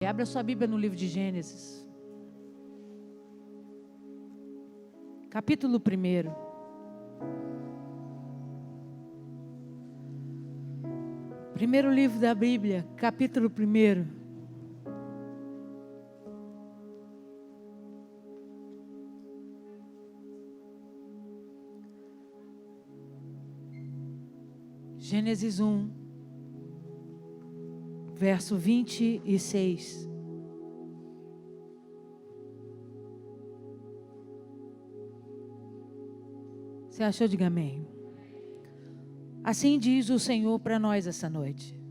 Abra sua Bíblia no livro de Gênesis, capítulo 1. Primeiro livro da Bíblia, capítulo 1. Gênesis 1, verso 26. Você achou? Diga amém. Assim diz o Senhor para nós essa noite.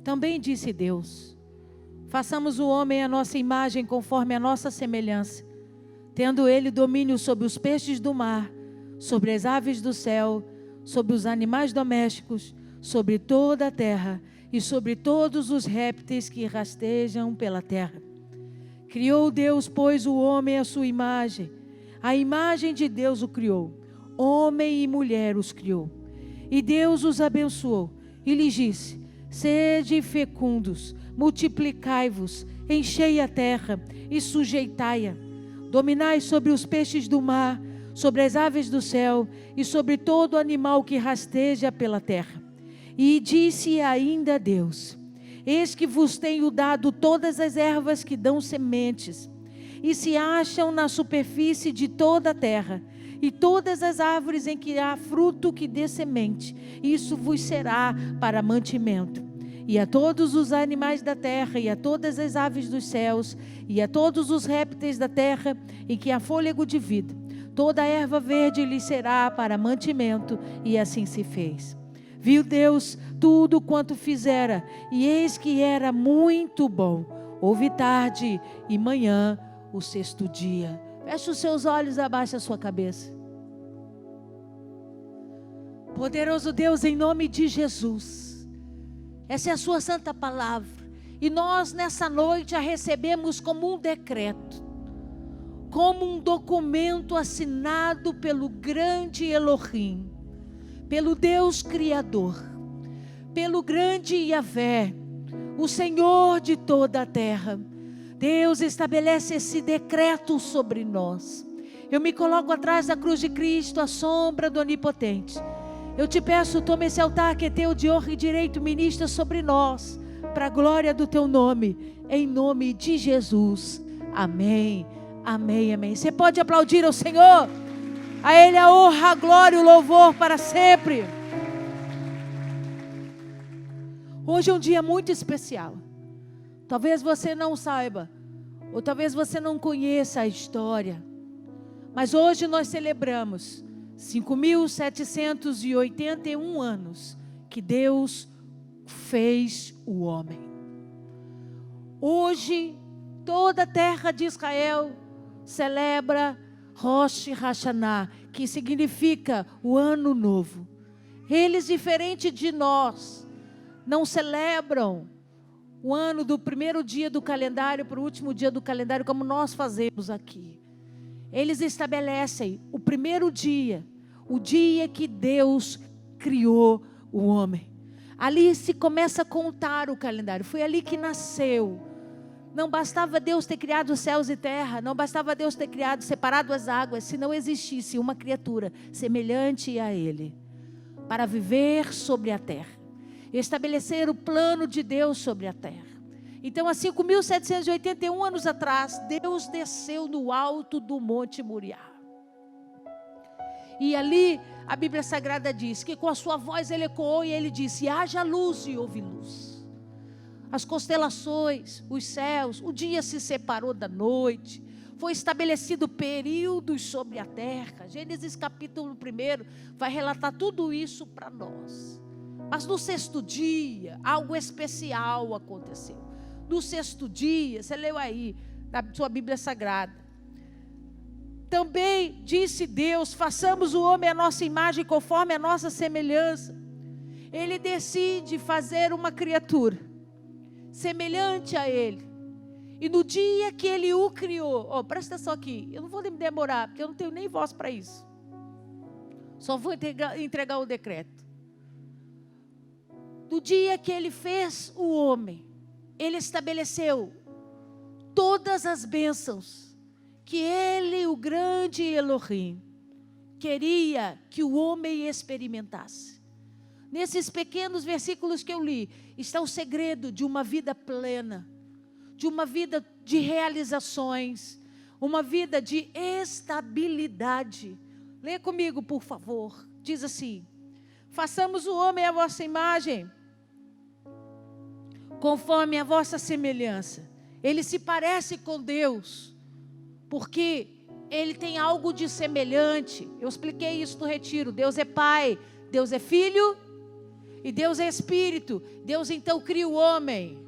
Também disse Deus: façamos o homem à nossa imagem, conforme a nossa semelhança, tendo ele domínio sobre os peixes do mar, sobre as aves do céu, sobre os animais domésticos, sobre toda a terra e sobre todos os répteis que rastejam pela terra. Criou Deus, pois, o homem à sua imagem. A imagem de Deus o criou. Homem e mulher os criou. E Deus os abençoou e lhes disse: sede fecundos, multiplicai-vos, enchei a terra e sujeitai-a. Dominai sobre os peixes do mar, sobre as aves do céu e sobre todo animal que rasteja pela terra. E disse ainda Deus: eis que vos tenho dado todas as ervas que dão sementes e se acham na superfície de toda a terra, e todas as árvores em que há fruto que dê semente, isso vos será para mantimento. E a todos os animais da terra, e a todas as aves dos céus, e a todos os répteis da terra, em que há fôlego de vida, toda a erva verde lhes será para mantimento. E assim se fez. Viu Deus tudo quanto fizera, e eis que era muito bom. Houve tarde e manhã, o sexto dia. Feche os seus olhos, abaixe a sua cabeça. Poderoso Deus, em nome de Jesus, essa é a sua santa palavra, e nós nessa noite a recebemos como um decreto, como um documento assinado pelo grande Elohim, pelo Deus Criador, pelo grande Yahvé, o Senhor de toda a terra. Deus estabelece esse decreto sobre nós. Eu me coloco atrás da cruz de Cristo, à sombra do Onipotente. Eu te peço, toma esse altar que é teu de honra e direito, ministra sobre nós, para a glória do teu nome, em nome de Jesus. Amém, amém, amém. Você pode aplaudir ao Senhor? A Ele a honra, a glória e o louvor para sempre. Hoje é um dia muito especial. Talvez você não saiba, ou talvez você não conheça a história, mas hoje nós celebramos 5.781 anos que Deus fez o homem. Hoje toda a terra de Israel celebra Rosh Hashanah, que significa o ano novo. Eles, diferente de nós, não celebram o ano do primeiro dia do calendário para o último dia do calendário, como nós fazemos aqui. Eles estabelecem o primeiro dia, o dia que Deus criou o homem. Ali se começa a contar o calendário, foi ali que nasceu. Não bastava Deus ter criado os céus e terra, não bastava Deus ter criado, separado as águas, se não existisse uma criatura semelhante a Ele, para viver sobre a terra. Estabelecer o plano de Deus sobre a terra. Então, há 5.781 anos atrás, Deus desceu no alto do Monte Moriá. E ali, a Bíblia Sagrada diz que com a sua voz Ele ecoou e Ele disse: haja luz, e houve luz. As constelações, os céus, o dia se separou da noite. Foi estabelecido períodos sobre a terra. Gênesis capítulo 1 vai relatar tudo isso para nós. Mas no sexto dia, algo especial aconteceu. No sexto dia, você leu aí, na sua Bíblia Sagrada. Também disse Deus: façamos o homem à nossa imagem, conforme a nossa semelhança. Ele decide fazer uma criatura semelhante a Ele. E no dia que Ele o criou, presta atenção aqui, eu não vou me demorar, porque eu não tenho nem voz para isso. Só vou entregar o decreto. Do dia que Ele fez o homem, Ele estabeleceu todas as bênçãos que Ele, o grande Elohim, queria que o homem experimentasse. Nesses pequenos versículos que eu li, está o segredo de uma vida plena, de uma vida de realizações, uma vida de estabilidade. Lê comigo, por favor. Diz assim: façamos o homem à vossa imagem, conforme a vossa semelhança. Ele se parece com Deus, porque ele tem algo de semelhante. Eu expliquei isso no retiro. Deus é Pai, Deus é Filho e Deus é Espírito. Deus então cria o homem.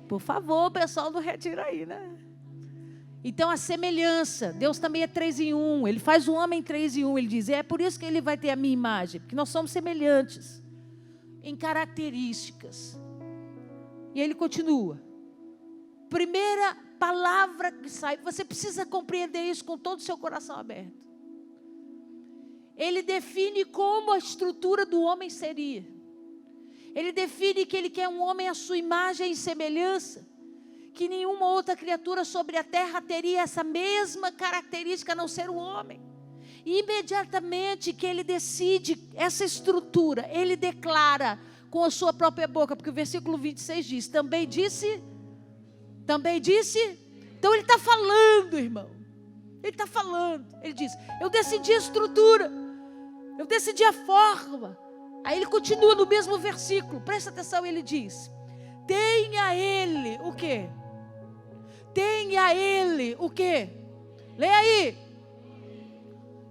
Por favor, pessoal do retiro aí, né? Então a semelhança, Deus também é 3 em 1. Ele faz o homem 3 em 1. Ele diz, é por isso que ele vai ter a minha imagem, porque nós somos semelhantes em características. E ele continua. Primeira palavra que sai, você precisa compreender isso com todo o seu coração aberto. Ele define como a estrutura do homem seria. Ele define que ele quer um homem à sua imagem e semelhança, que nenhuma outra criatura sobre a terra teria essa mesma característica a não ser o homem. E imediatamente que ele decide essa estrutura, ele declara com a sua própria boca, porque o versículo 26 diz, também disse. Então ele está falando, irmão. Ele está falando. Ele diz, eu decidi a estrutura, eu decidi a forma. Aí ele continua no mesmo versículo, presta atenção, ele diz, tenha ele o quê? Tenha ele o quê? Leia aí.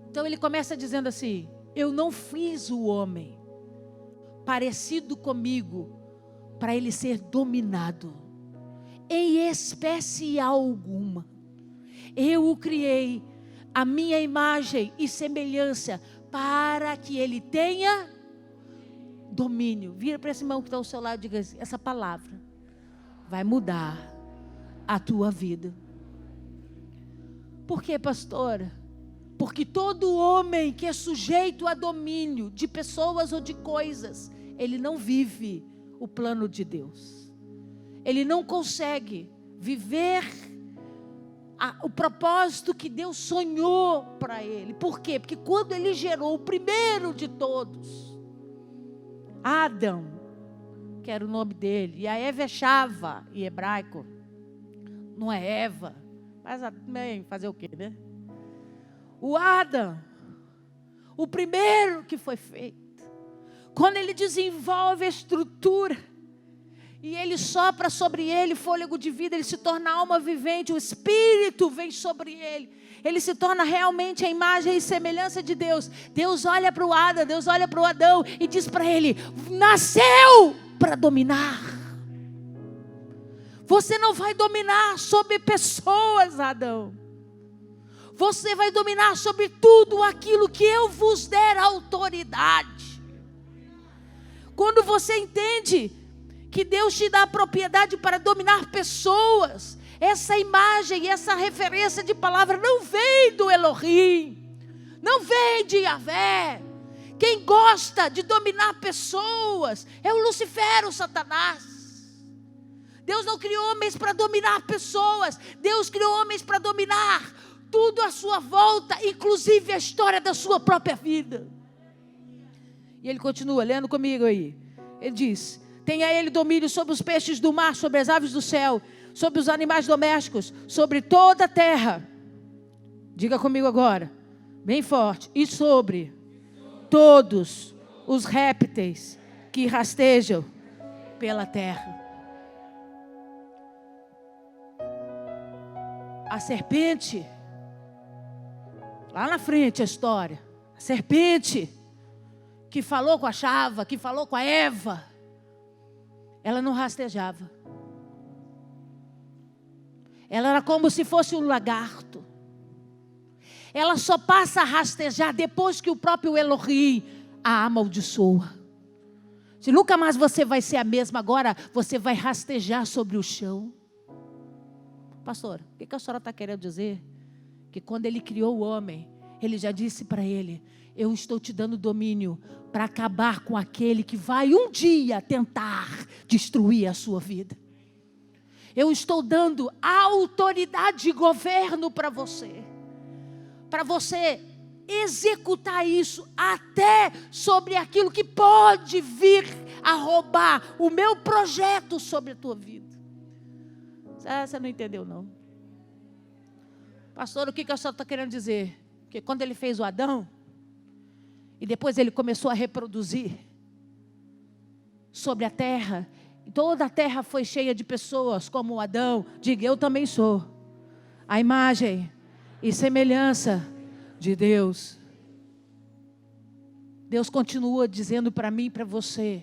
Então ele começa dizendo assim, eu não fiz o homem parecido comigo para ele ser dominado em espécie alguma. Eu o criei a minha imagem e semelhança para que ele tenha domínio. Vira para esse irmão que está ao seu lado e diga assim, essa palavra vai mudar a tua vida. Por quê, pastora? Porque todo homem que é sujeito a domínio de pessoas ou de coisas, ele não vive o plano de Deus. Ele não consegue viver o propósito que Deus sonhou para ele. Por quê? Porque quando ele gerou o primeiro de todos, Adão, que era o nome dele, e a Eva é Chava em hebraico, não é Eva, mas também fazer o quê, né? O Adão, o primeiro que foi feito, quando ele desenvolve a estrutura, e ele sopra sobre ele fôlego de vida, ele se torna alma vivente, o Espírito vem sobre ele, ele se torna realmente a imagem e semelhança de Deus. Deus olha para o Adão, Deus olha para o Adão e diz para ele, nasceu para dominar. Você não vai dominar sobre pessoas, Adão. Você vai dominar sobre tudo aquilo que eu vos der autoridade. Quando você entende que Deus te dá a propriedade para dominar pessoas, essa imagem, essa referência de palavra não vem do Elohim, não vem de Yahvé. Quem gosta de dominar pessoas é o Lucifer, o Satanás. Deus não criou homens para dominar pessoas, Deus criou homens para dominar tudo à sua volta, inclusive a história da sua própria vida. E ele continua, lendo comigo aí. Ele diz, tenha ele domínio sobre os peixes do mar, sobre as aves do céu, sobre os animais domésticos, sobre toda a terra. Diga comigo agora, bem forte. E sobre todos os répteis que rastejam pela terra. A serpente, lá na frente a história, a serpente que falou com a Chava, que falou com a Eva, ela não rastejava. Ela era como se fosse um lagarto. Ela só passa a rastejar depois que o próprio Elohim a amaldiçoa. Se nunca mais você vai ser a mesma, agora você vai rastejar sobre o chão. Pastor, o que a senhora está querendo dizer? Que quando ele criou o homem, ele já disse para ele, eu estou te dando domínio para acabar com aquele que vai um dia tentar destruir a sua vida. Eu estou dando autoridade e governo para você executar isso até sobre aquilo que pode vir a roubar o meu projeto sobre a tua vida. Você não entendeu não? Pastor, o que a senhora está querendo dizer? Que quando ele fez o Adão, e depois ele começou a reproduzir sobre a terra, toda a terra foi cheia de pessoas como o Adão. Diga, eu também sou a imagem e semelhança de Deus. Deus continua dizendo para mim e para você: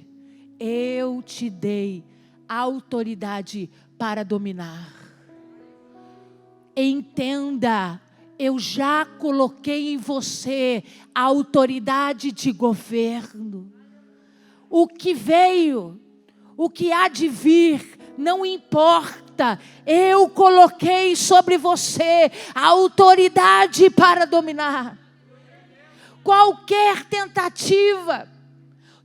eu te dei autoridade para dominar. Entenda, eu já coloquei em você a autoridade de governo. O que veio, o que há de vir, não importa. Eu coloquei sobre você a autoridade para dominar. Qualquer tentativa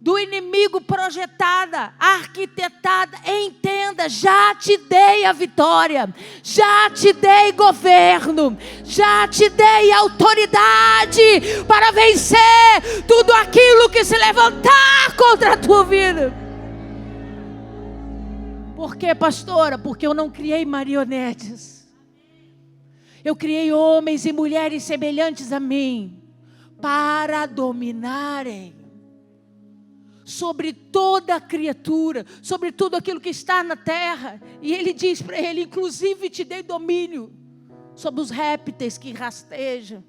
do inimigo projetada, arquitetada, entenda, já te dei a vitória, já te dei governo, já te dei autoridade para vencer tudo aquilo que se levantar contra a tua vida. Por quê, pastora? Porque eu não criei marionetes. Eu criei homens e mulheres semelhantes a mim, para dominarem sobre toda a criatura, sobre tudo aquilo que está na terra. E ele diz para ele: inclusive te dei domínio sobre os répteis que rastejam,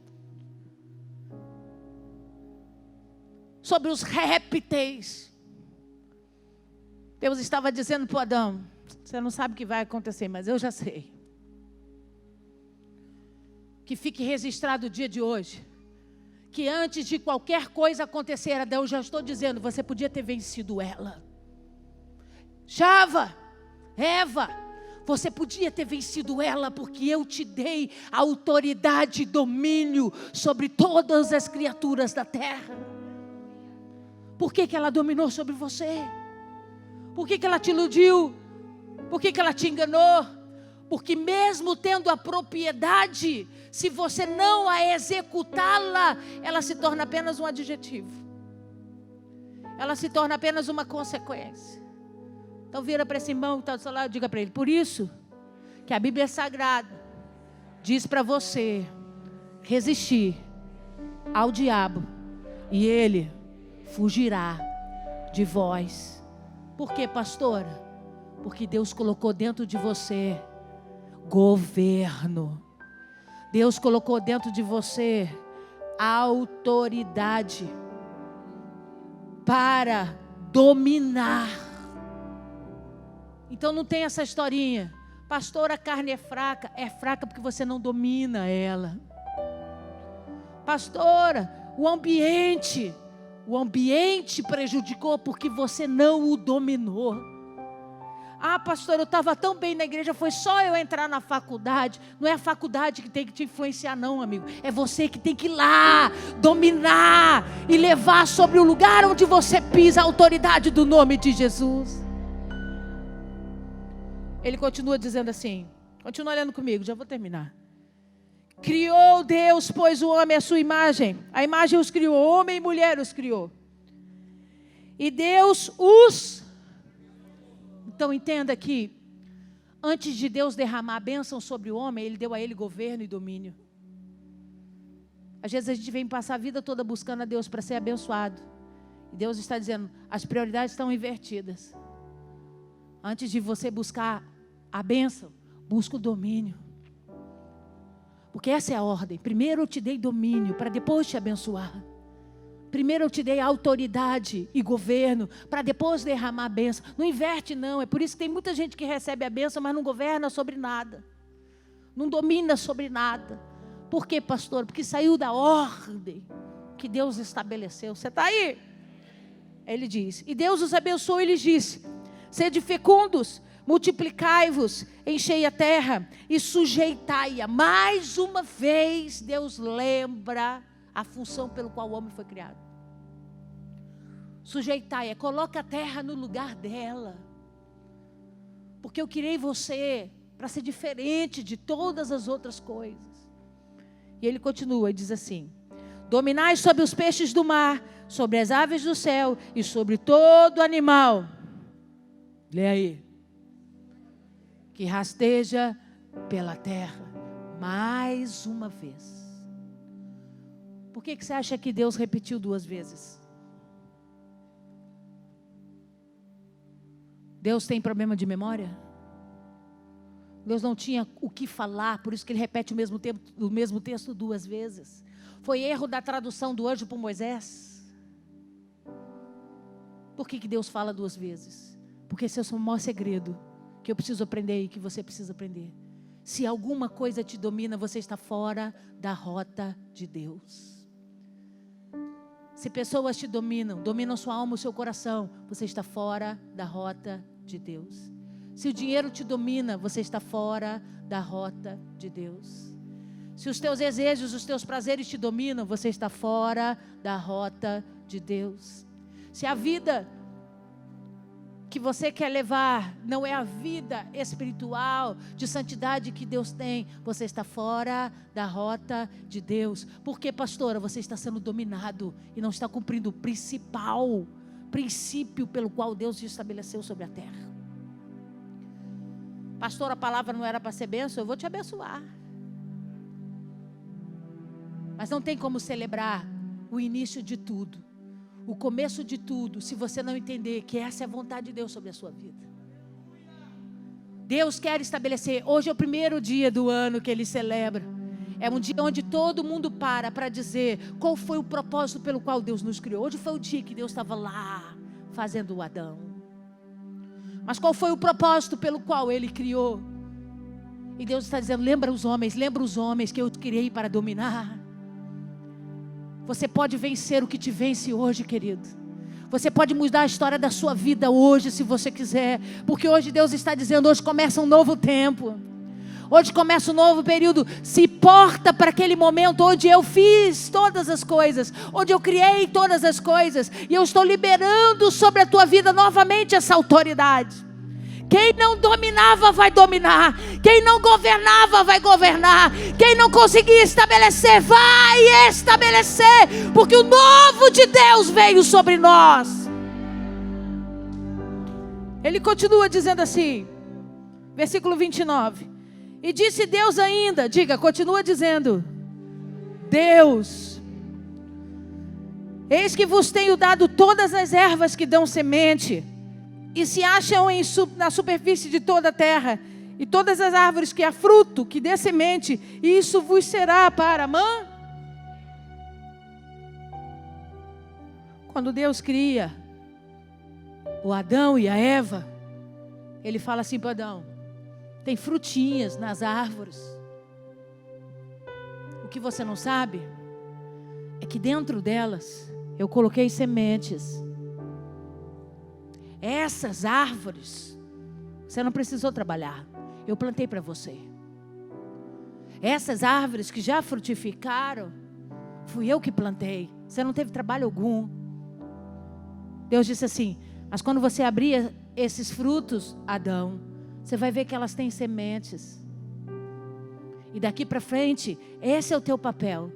sobre os répteis. Deus estava dizendo para Adão: você não sabe o que vai acontecer, mas eu já sei. Que fique registrado o dia de hoje, que antes de qualquer coisa acontecer, Adão, eu já estou dizendo, você podia ter vencido ela. Chava, Eva, você podia ter vencido ela, porque eu te dei autoridade e domínio sobre todas as criaturas da terra. Por que ela dominou sobre você? Por que ela te iludiu? Por que ela te enganou? Porque mesmo tendo a propriedade, se você não a executá-la, ela se torna apenas um adjetivo. Ela se torna apenas uma consequência. Então vira para esse irmão que está do seu lado e diga para ele: por isso que a Bíblia Sagrada diz para você resistir ao diabo e ele fugirá de vós. Por quê, pastora? Porque Deus colocou dentro de você governo. Deus colocou dentro de você autoridade para dominar. Então não tem essa historinha: pastora, a carne é fraca porque você não domina ela. Pastora, o ambiente prejudicou porque você não o dominou. Ah, pastor, eu estava tão bem na igreja, foi só eu entrar na faculdade. Não é a faculdade que tem que te influenciar não, amigo. É você que tem que ir lá, dominar e levar sobre o lugar onde você pisa a autoridade do nome de Jesus. Ele continua dizendo assim, continua olhando comigo, já vou terminar. Criou Deus, pois o homem à sua imagem. A imagem os criou, homem e mulher os criou. E Deus os... Então entenda que antes de Deus derramar a bênção sobre o homem, Ele deu a ele governo e domínio. Às vezes a gente vem passar a vida toda buscando a Deus para ser abençoado. E Deus está dizendo, as prioridades estão invertidas. Antes de você buscar a bênção, busca o domínio. Porque essa é a ordem. Primeiro eu te dei domínio para depois te abençoar. Primeiro eu te dei autoridade e governo para depois derramar a bênção. Não inverte não, é por isso que tem muita gente que recebe a bênção, mas não governa sobre nada. Não domina sobre nada. Por quê, pastor? Porque saiu da ordem que Deus estabeleceu. Você está aí? Ele diz, e Deus os abençoou e lhes disse, sede fecundos, multiplicai-vos, enchei a terra e sujeitai-a. Mais uma vez Deus lembra a função pelo qual o homem foi criado. Sujeitai-a, coloca a terra no lugar dela. porque eu criei você para ser diferente de todas as outras coisas. E ele continua e diz assim: dominai sobre os peixes do mar, sobre as aves do céu e sobre todo animal. Lê aí. Que rasteja pela terra. Mais uma vez. Por que você acha que Deus repetiu 2 vezes? Deus tem problema de memória? Deus não tinha o que falar, por isso que ele repete o mesmo texto 2 vezes. Foi erro da tradução do anjo para Moisés. Por que Deus fala 2 vezes? Porque esse é o maior segredo que eu preciso aprender e que você precisa aprender. Se alguma coisa te domina, você está fora da rota de Deus. Se pessoas te dominam sua alma, o seu coração, você está fora da rota de Deus. Se o dinheiro te domina, você está fora da rota de Deus. Se os teus desejos, os teus prazeres te dominam, você está fora da rota de Deus. Se a vida que você quer levar não é a vida espiritual de santidade que Deus tem, você está fora da rota de Deus. Porque, pastora, você está sendo dominado e não está cumprindo o principal princípio pelo qual Deus te estabeleceu sobre a terra. Pastor, a palavra não era para ser bênção, eu vou te abençoar. Mas não tem como celebrar o início de tudo, o começo de tudo, se você não entender que essa é a vontade de Deus sobre a sua vida. Deus quer estabelecer, hoje é o primeiro dia do ano que Ele celebra. É um dia onde todo mundo para dizer qual foi o propósito pelo qual Deus nos criou. Hoje foi o dia que Deus estava lá fazendo o Adão. Mas qual foi o propósito pelo qual Ele criou? E Deus está dizendo, lembra os homens que eu criei para dominar. Você pode vencer o que te vence hoje, querido. Você pode mudar a história da sua vida hoje, se você quiser. Porque hoje Deus está dizendo, hoje começa um novo tempo. Hoje começa um novo período. Se porta para aquele momento onde eu fiz todas as coisas, onde eu criei todas as coisas, e eu estou liberando sobre a tua vida novamente essa autoridade. Quem não dominava vai dominar. Quem não governava vai governar. Quem não conseguia estabelecer vai estabelecer. Porque o novo de Deus veio sobre nós. Ele continua dizendo assim, versículo 29. E disse Deus ainda, continua dizendo, Deus, eis que vos tenho dado todas as ervas que dão semente, e se acham na superfície de toda a terra, e todas as árvores que há fruto, que dê semente, e isso vos será para Quando Deus cria o Adão e a Eva, Ele fala assim para Adão, tem frutinhas nas árvores. O que você não sabe é que dentro delas eu coloquei sementes. Essas árvores você não precisou trabalhar, eu plantei para você. Essas árvores que já frutificaram, fui eu que plantei, você não teve trabalho algum. Deus disse assim, mas quando você abrir esses frutos, Adão, você vai ver que elas têm sementes. E daqui para frente, esse é o teu papel.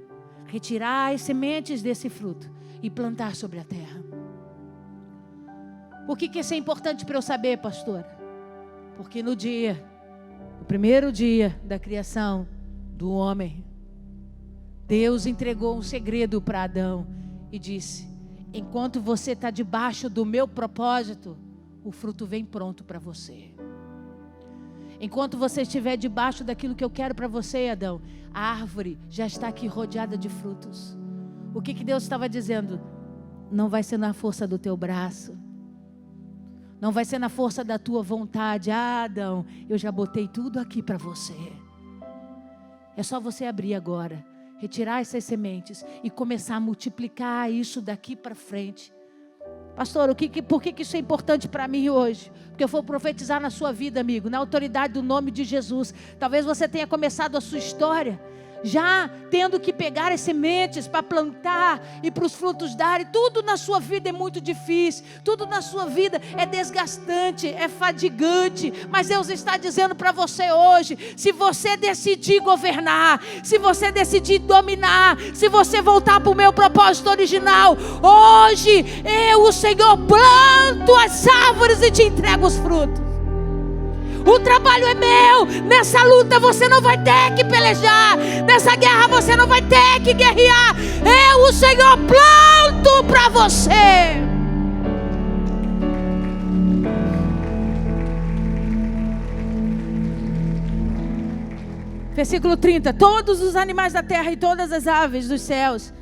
Retirar as sementes desse fruto e plantar sobre a terra. Por que isso é importante para eu saber, pastora? Porque no primeiro dia da criação do homem, Deus entregou um segredo para Adão e disse, enquanto você está debaixo do meu propósito, o fruto vem pronto para você. Enquanto você estiver debaixo daquilo que eu quero para você, Adão, a árvore já está aqui rodeada de frutos. O que Deus estava dizendo? Não vai ser na força do teu braço, não vai ser na força da tua vontade. Adão, eu já botei tudo aqui para você. É só você abrir agora, retirar essas sementes e começar a multiplicar isso daqui para frente. Pastor, por que isso é importante para mim hoje? Porque eu vou profetizar na sua vida, amigo, na autoridade do nome de Jesus. Talvez você tenha começado a sua história já tendo que pegar as sementes para plantar e para os frutos darem. Tudo na sua vida é muito difícil, tudo na sua vida é desgastante, é fadigante, mas Deus está dizendo para você hoje: se você decidir governar, se você decidir dominar, se você voltar para o meu propósito original, hoje eu, o Senhor, planto as árvores e te entrego os frutos. O trabalho é meu. Nessa luta você não vai ter que pelejar. Nessa guerra você não vai ter que guerrear. Eu, o Senhor, planto para você. Versículo 30. Todos os animais da terra e todas as aves dos céus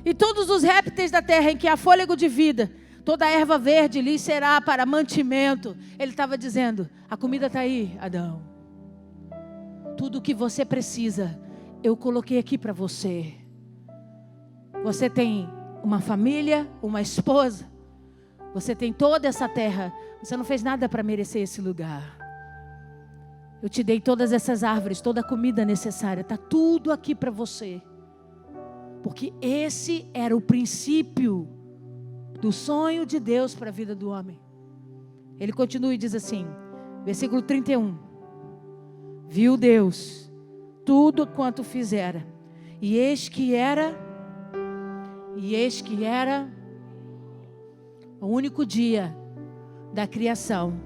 e todos os répteis da terra em que há fôlego de vida, toda a erva verde lhe será para mantimento. Ele estava dizendo: a comida está aí, Adão. Tudo o que você precisa, eu coloquei aqui para você. Você tem uma família, uma esposa. Você tem toda essa terra. Você não fez nada para merecer esse lugar. Eu te dei todas essas árvores, toda a comida necessária. Está tudo aqui para você. Porque esse era o princípio do sonho de Deus para a vida do homem. Ele continua e diz assim, versículo 31. Viu Deus tudo quanto fizera, e eis que era o único dia da criação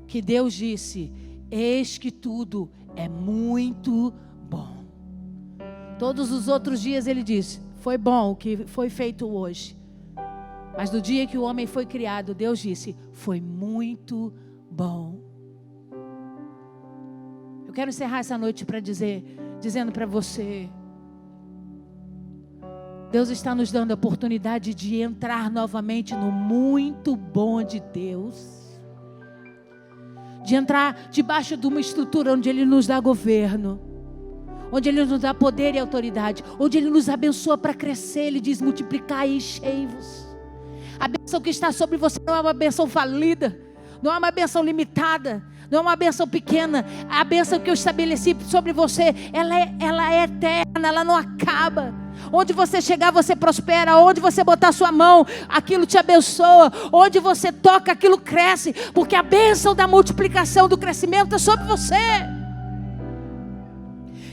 que Deus disse: eis que tudo é muito bom. Todos os outros dias ele disse: foi bom o que foi feito hoje. Mas no dia que o homem foi criado, Deus disse: foi muito bom. Eu quero encerrar essa noite dizendo para você: Deus está nos dando a oportunidade de entrar novamente no muito bom de Deus. De entrar debaixo de uma estrutura onde Ele nos dá governo, onde Ele nos dá poder e autoridade, onde Ele nos abençoa para crescer. Ele diz: multiplicai e enchei-vos. A bênção que está sobre você não é uma bênção falida, não é uma bênção limitada, não é uma bênção pequena. A bênção que eu estabeleci sobre você, ela é eterna, ela não acaba. Onde você chegar, você prospera. Onde você botar sua mão, aquilo te abençoa. Onde você toca, aquilo cresce. Porque a bênção da multiplicação, do crescimento é sobre você.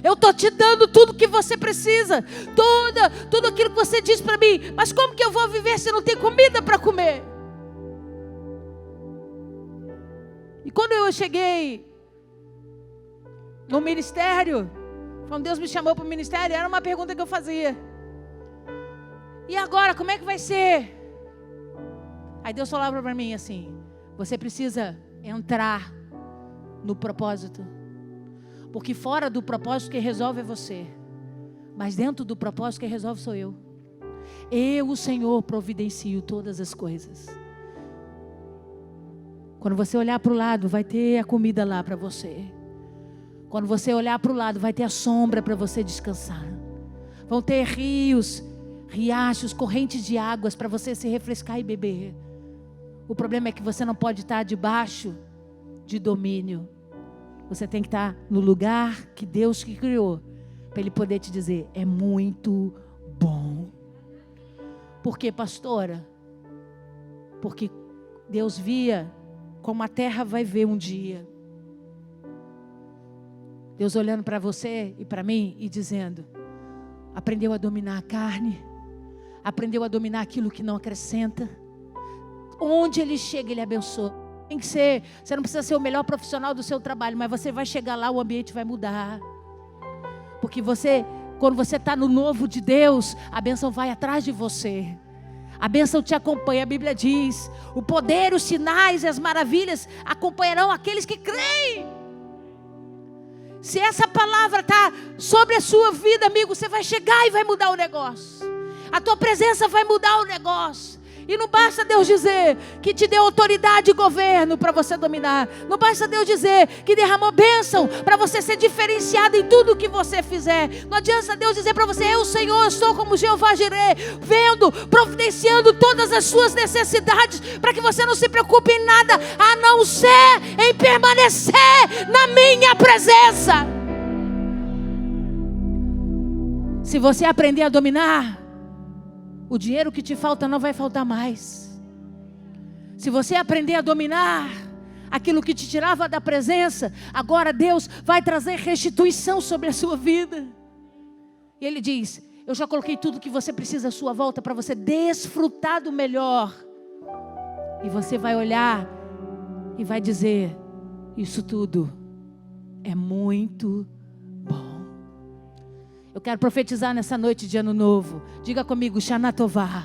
Eu estou te dando tudo que você precisa. Tudo aquilo que você diz para mim: mas como que eu vou viver se não tem comida para comer? E quando eu cheguei no ministério, quando Deus me chamou para o ministério, era uma pergunta que eu fazia: e agora, como é que vai ser? Aí Deus falava para mim assim: você precisa entrar no propósito. Porque fora do propósito quem resolve é você, mas dentro do propósito quem resolve sou eu. Eu, o Senhor, providencio todas as coisas. Quando você olhar para o lado, vai ter a comida lá para você. Quando você olhar para o lado, vai ter a sombra para você descansar. Vão ter rios, riachos, correntes de águas para você se refrescar e beber. O problema é que você não pode estar debaixo de domínio. Você tem que estar no lugar que Deus que criou, para Ele poder te dizer: é muito bom. Por quê, pastora? Porque Deus via como a terra vai ver um dia. Deus olhando para você e para mim e dizendo: aprendeu a dominar a carne, aprendeu a dominar aquilo que não acrescenta. Onde Ele chega, Ele abençoa. Tem que ser, você não precisa ser o melhor profissional do seu trabalho, mas você vai chegar lá, o ambiente vai mudar. Porque quando você está no novo de Deus, a bênção vai atrás de você. A bênção te acompanha. A Bíblia diz: o poder, os sinais e as maravilhas acompanharão aqueles que creem. Se essa palavra está sobre a sua vida, amigo, você vai chegar e vai mudar o negócio. A tua presença vai mudar o negócio. E não basta Deus dizer que te deu autoridade e governo para você dominar. Não basta Deus dizer que derramou bênção para você ser diferenciado em tudo que você fizer. Não adianta Deus dizer para você: eu, Senhor, estou como Jeová Jireh, vendo, providenciando todas as suas necessidades, para que você não se preocupe em nada, a não ser em permanecer na minha presença. Se você aprender a dominar, o dinheiro que te falta não vai faltar mais. Se você aprender a dominar aquilo que te tirava da presença, agora Deus vai trazer restituição sobre a sua vida. E Ele diz: eu já coloquei tudo que você precisa à sua volta para você desfrutar do melhor. E você vai olhar e vai dizer: isso tudo é muito bom. Eu quero profetizar nessa noite de ano novo. Diga comigo: Shana Tová.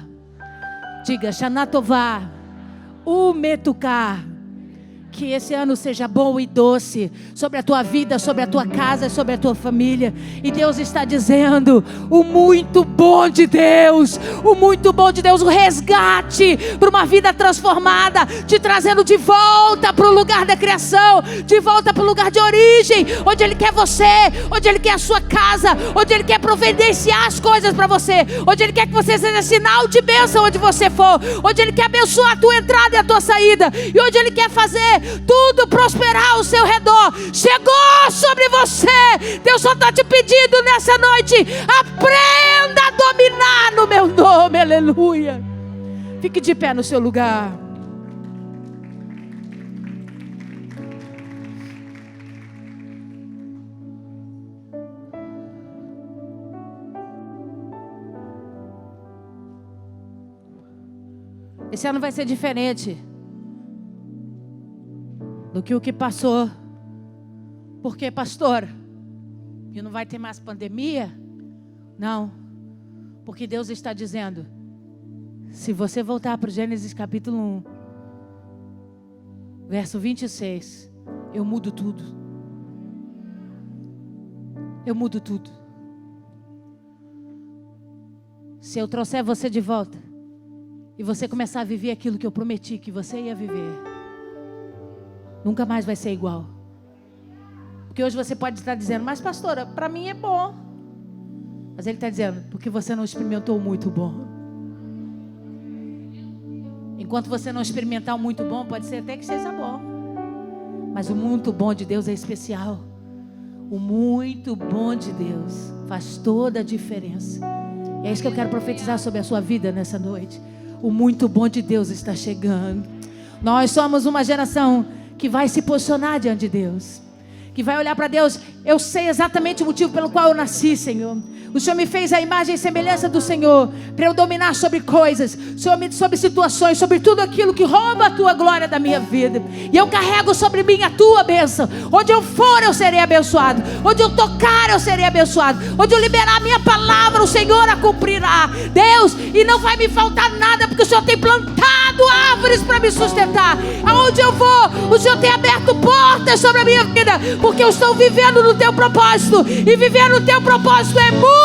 Diga: Shana Tová Umetuká. Que esse ano seja bom e doce sobre a tua vida, sobre a tua casa, sobre a tua família. E Deus está dizendo: o muito bom de Deus, o muito bom de Deus, o resgate para uma vida transformada, te trazendo de volta para o lugar da criação, de volta para o lugar de origem, onde Ele quer você, onde Ele quer a sua casa, onde Ele quer providenciar as coisas para você, onde Ele quer que você seja sinal de bênção onde você for, onde Ele quer abençoar a tua entrada e a tua saída, e onde Ele quer fazer tudo prosperar ao seu redor. Chegou sobre você. Deus só está te pedindo nessa noite: aprenda a dominar no meu nome. Aleluia. Fique de pé no seu lugar. Esse ano vai ser diferente do que o que passou. Por quê, pastor? Que não vai ter mais pandemia? Não. Porque Deus está dizendo: se você voltar para o Gênesis capítulo 1, verso 26, eu mudo tudo. Eu mudo tudo. Se eu trouxer você de volta e você começar a viver aquilo que eu prometi que você ia viver, nunca mais vai ser igual. Porque hoje você pode estar dizendo: mas pastora, para mim é bom. Mas Ele está dizendo: porque você não experimentou o muito bom. Enquanto você não experimentar o muito bom, pode ser até que seja bom, mas o muito bom de Deus é especial. O muito bom de Deus faz toda a diferença. É isso que eu quero profetizar sobre a sua vida nessa noite. O muito bom de Deus está chegando. Nós somos uma geração que vai se posicionar diante de Deus, que vai olhar para Deus. Eu sei exatamente o motivo pelo qual eu nasci, Senhor. O Senhor me fez a imagem e semelhança do Senhor, para eu dominar sobre coisas, sobre situações, sobre tudo aquilo que rouba a tua glória da minha vida. E eu carrego sobre mim a tua bênção. Onde eu for, eu serei abençoado. Onde eu tocar, eu serei abençoado. Onde eu liberar a minha palavra, o Senhor a cumprirá. Deus, e não vai me faltar nada, porque o Senhor tem plantado árvores para me sustentar. Aonde eu vou, o Senhor tem aberto portas sobre a minha vida, porque eu estou vivendo no teu propósito. E viver no teu propósito é muito